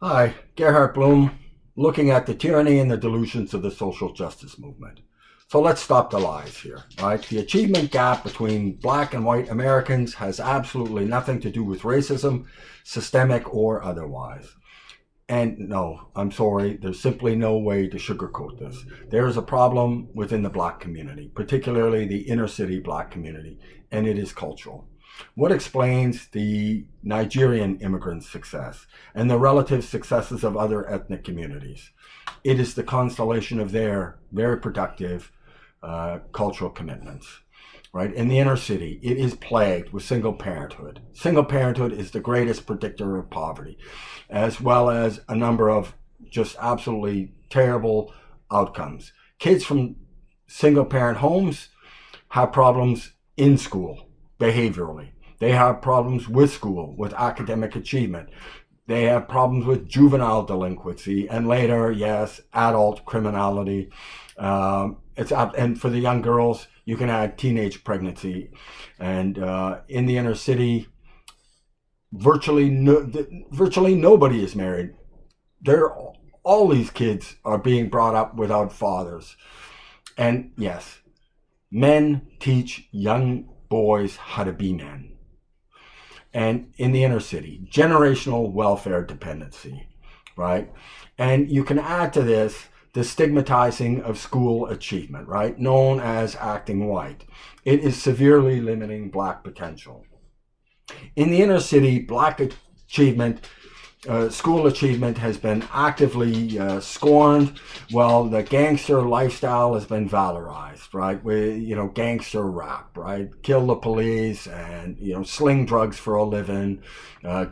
Hi, Gerhard Bloom, looking at the tyranny and the delusions of the social justice movement. So let's stop the lies here, right? The achievement gap between black and white Americans has absolutely nothing to do with racism, systemic or otherwise. And no, I'm sorry, there's simply no way to sugarcoat this. There is a problem within the black community, particularly the inner city black community, and it is cultural. What explains the Nigerian immigrants' success and the relative successes of other ethnic communities? It is the constellation of their very productive cultural commitments. Right? In the inner city, it is plagued with single parenthood. Single parenthood is the greatest predictor of poverty, as well as a number of just absolutely terrible outcomes. Kids from single parent homes have problems in school, behaviorally. They have problems with school, with academic achievement. They have problems with juvenile delinquency, and later, yes, adult criminality. And for the young girls, you can add teenage pregnancy. And in the inner city, virtually nobody is married. They're all these kids are being brought up without fathers. And yes, men teach young boys how to be men. And in the inner city, generational welfare dependency, right? And you can add to this the stigmatizing of school achievement, right? Known as acting white. It is severely limiting black potential. In the inner city, black achievement, school achievement has been actively scorned, while the gangster lifestyle has been valorized, right? Gangster rap, right? Kill the police and, sling drugs for a living,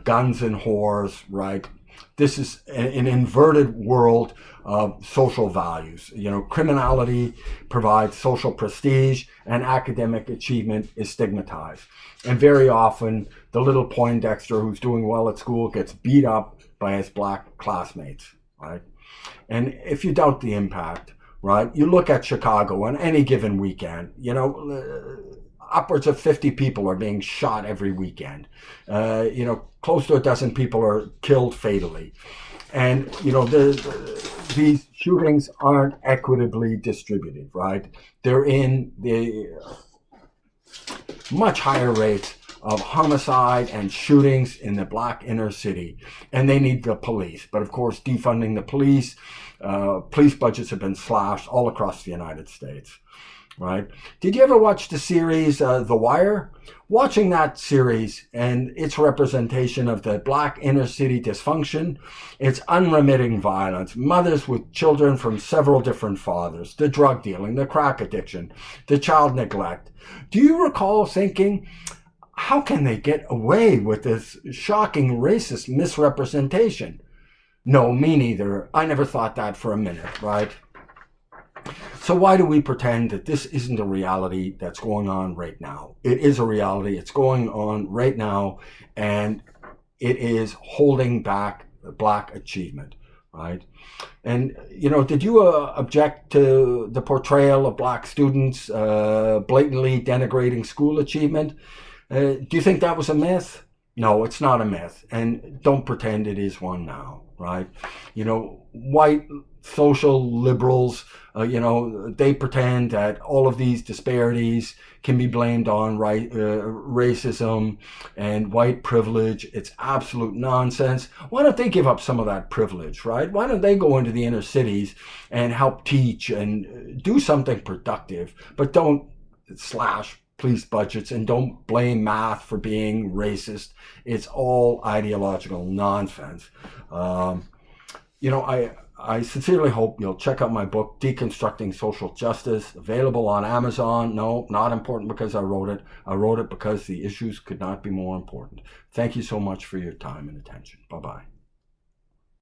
guns and whores, right? This is an inverted world of social values. Criminality provides social prestige and academic achievement is stigmatized. And very often, the little Poindexter who's doing well at school gets beat up by his black classmates, right? And if you doubt the impact, right, you look at Chicago on any given weekend, upwards of 50 people are being shot every weekend. Close to a dozen people are killed fatally. And, these shootings aren't equitably distributed, right? They're in the much higher rates of homicide and shootings in the black inner city, and they need the police. But of course, defunding the police budgets have been slashed all across the United States. Right? Did you ever watch the series The Wire? Watching that series and its representation of the black inner city dysfunction, its unremitting violence, mothers with children from several different fathers, the drug dealing, the crack addiction, the child neglect. Do you recall thinking, how can they get away with this shocking racist misrepresentation? No, me neither. I never thought that for a minute, right? So why do we pretend that this isn't a reality that's going on right now? It is a reality. It's going on right now, and it is holding back black achievement, right? And, did you object to the portrayal of black students blatantly denigrating school achievement? Do you think that was a myth? No, it's not a myth, and don't pretend it is one now, right? White social liberals, they pretend that all of these disparities can be blamed on racism and white privilege. It's absolute nonsense. Why don't they give up some of that privilege, right? Why don't they go into the inner cities and help teach and do something productive, but don't slash police budgets and don't blame math for being racist. It's all ideological nonsense. I sincerely hope you'll check out my book, Deconstructing Social Justice, available on Amazon. No, not important because I wrote it. I wrote it because the issues could not be more important. Thank you so much for your time and attention. Bye-bye.